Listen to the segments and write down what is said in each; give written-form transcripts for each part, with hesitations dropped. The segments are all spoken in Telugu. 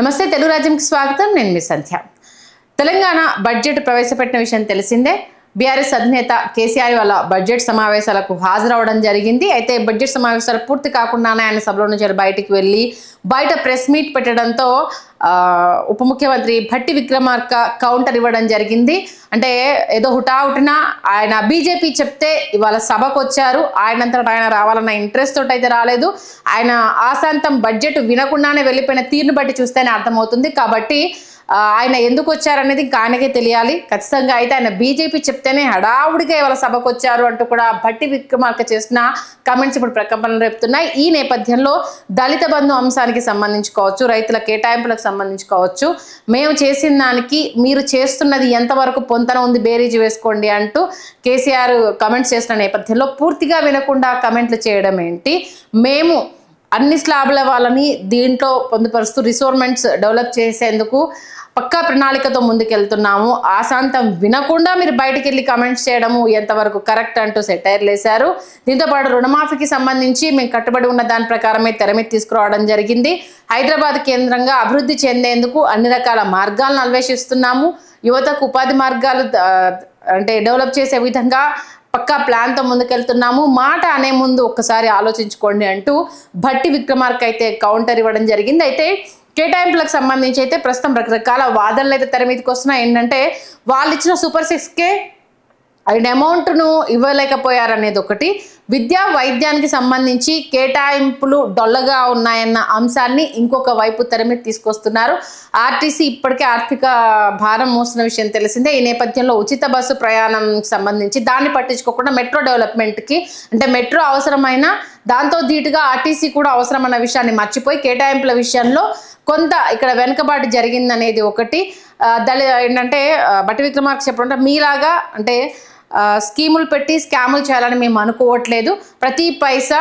నమస్తే తెలుగు రాజ్యంకి స్వాగతం. నేను మీ సంధ్య. తెలంగాణ బడ్జెట్ ప్రవేశపెట్టిన విషయం తెలిసిందే. బీఆర్ఎస్ అధినేత కేసీఆర్ వాళ్ళ బడ్జెట్ సమావేశాలకు హాజరవడం జరిగింది. అయితే బడ్జెట్ సమావేశాలు పూర్తి కాకుండానే ఆయన సభలో నుంచి బయటికి వెళ్ళి బయట ప్రెస్ మీట్ పెట్టడంతో ఉప ముఖ్యమంత్రి భట్టి విక్రమార్క కౌంటర్ ఇవ్వడం జరిగింది. అంటే ఏదో హుటాహుటిన ఆయన బీజేపీ చెప్తే ఇవాళ సభకు వచ్చారు. ఆయనంతటా ఆయన రావాలన్న ఇంట్రెస్ట్ తోటి అయితే రాలేదు. ఆయన ఆశాంతం బడ్జెట్ వినకుండానే వెళ్ళిపోయిన తీరును బట్టి చూస్తేనే అర్థమవుతుంది. కాబట్టి ఆయన ఎందుకు వచ్చారనేది ఇంకా ఆయనకే తెలియాలి. ఖచ్చితంగా అయితే ఆయన బీజేపీ చెప్తేనే హడావుడిగా ఇవాళ సభకు వచ్చారు అంటూ కూడా భట్టి విక్రమార్క చేసిన కామెంట్స్ ఇప్పుడు ప్రకంపనలు రేపుతున్నాయి. ఈ నేపథ్యంలో దళిత బంధు అంశానికి సంబంధించి కావచ్చు, రైతుల కేటాయింపులకు సంబంధించి కావచ్చు, మేము చేసిన దానికి మీరు చేస్తున్నది ఎంతవరకు పొంతన ఉంది బేరీజు వేసుకోండి అంటూ కేసీఆర్ కామెంట్స్ చేసిన నేపథ్యంలో పూర్తిగా వినకుండా కామెంట్లు చేయడం ఏంటి, మేము అన్ని స్లాబ్ల వాళ్ళని దీంట్లో పొందుపరుస్తూ రిసోర్మెంట్స్ డెవలప్ చేసేందుకు పక్కా ప్రణాళికతో ముందుకెళ్తున్నాము, ఆశాంతం వినకుండా మీరు బయటికి వెళ్ళి కామెంట్స్ చేయడము ఎంతవరకు కరెక్ట్ అంటూ సెటైర్లు వేశారు. దీంతోపాటు రుణమాఫీకి సంబంధించి మేము కట్టుబడి ఉన్న దాని ప్రకారమే తెర మీద తీసుకురావడం జరిగింది. హైదరాబాద్ కేంద్రంగా అభివృద్ధి చెందేందుకు అన్ని రకాల మార్గాలను అన్వేషిస్తున్నాము. యువతకు ఉపాధి మార్గాలు అంటే డెవలప్ చేసే విధంగా పక్కా ప్లాన్తో ముందుకెళ్తున్నాము, మాట అనే ముందు ఒక్కసారి ఆలోచించుకోండి అంటూ భట్టి విక్రమార్క అయితే కౌంటర్ ఇవ్వడం జరిగింది. అయితే కేటాయింపులకు సంబంధించి అయితే ప్రస్తుతం రకరకాల వాదనలు అయితే తెర మీదకి వస్తున్నాయి. ఏంటంటే వాళ్ళు ఇచ్చిన సూపర్ 6కే అండ్ అమౌంట్ను ఇవ్వలేకపోయారనేది ఒకటి, విద్యా వైద్యానికి సంబంధించి కేటాయింపులు డొల్లగా ఉన్నాయన్న అంశాన్ని ఇంకొక వైపు తెర మీద తీసుకొస్తున్నారు. ఆర్టీసీ ఇప్పటికే ఆర్థిక భారం మోస్తున్న విషయం తెలిసిందే. ఈ నేపథ్యంలో ఉచిత బస్సు ప్రయాణం సంబంధించి దాన్ని పట్టించుకోకుండా మెట్రో డెవలప్మెంట్కి అంటే మెట్రో అవసరమైన దాంతో ధీటుగా ఆర్టీసీ కూడా అవసరమన్న విషయాన్ని మర్చిపోయి కేటాయింపుల విషయంలో కొంత ఇక్కడ వెనుకబాటు జరిగిందనేది ఒకటి. ఏంటంటే భట్టి విక్రమార్క చెప్పడం మీలాగా అంటే స్కీములు పెట్టి స్కాములు చేయాలని మేము అనుకోవట్లేదు, ప్రతి పైసా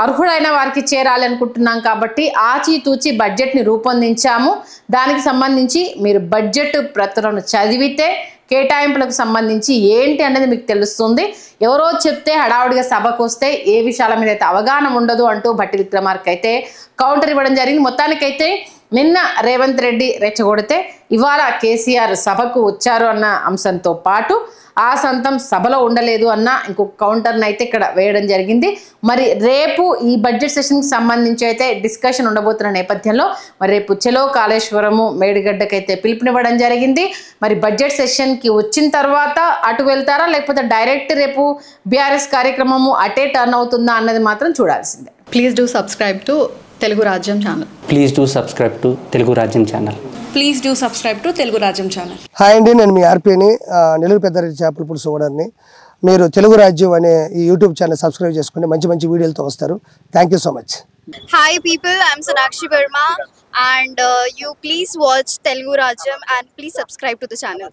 అర్హుడైన వారికి చేరాలి అనుకుంటున్నాం కాబట్టి ఆచితూచి బడ్జెట్ని రూపొందించాము. దానికి సంబంధించి మీరు బడ్జెట్ ప్రతులను చదివితే కేటాయింపులకు సంబంధించి ఏంటి అనేది మీకు తెలుస్తుంది. ఎవరో చెప్తే హడావుడిగా సభకు వస్తే ఏ విషయాల మీద అయితే అవగాహన ఉండదు అంటూ భట్టి విక్రమార్క అయితే కౌంటర్ ఇవ్వడం జరిగింది. మొత్తానికైతే నిన్న రేవంత్ రెడ్డి రెచ్చగొడితే ఇవాళ కేసీఆర్ సభకు వచ్చారు అన్న అంశంతో పాటు ఆ సంతం సభలో ఉండలేదు అన్న ఇంకొక కౌంటర్ని అయితే ఇక్కడ వేయడం జరిగింది. మరి రేపు ఈ బడ్జెట్ సెషన్కి సంబంధించి అయితే డిస్కషన్ ఉండబోతున్న నేపథ్యంలో మరి రేపు చెలో కాళేశ్వరము మేడిగడ్డకైతే పిలుపునివ్వడం జరిగింది. మరి బడ్జెట్ సెషన్కి వచ్చిన తర్వాత అటు వెళ్తారా లేకపోతే డైరెక్ట్ రేపు బీఆర్ఎస్ కార్యక్రమము అటే టర్న్ అవుతుందా అన్నది మాత్రం చూడాల్సిందే. Please do subscribe to Telugu Rajyam channel. Please do subscribe to Telugu Rajyam channel. Please do subscribe to Telugu Rajyam channel. Hi అండి, నేను మీ ఆర్పీని, నెల్లూరు పెద్దారెడ్డి చేపల పులుసు ఓనర్ని. మీరు తెలుగు రాజ్యం అనే ఈ యూట్యూబ్ ఛానల్ సబ్స్క్రైబ్ చేసుకుంటే మంచి మంచి వీడియోలతో వస్తారు. Thank you so much. Hi people, I'm Sonakshi Verma and you please watch Telugu Rajyam and please subscribe to the channel.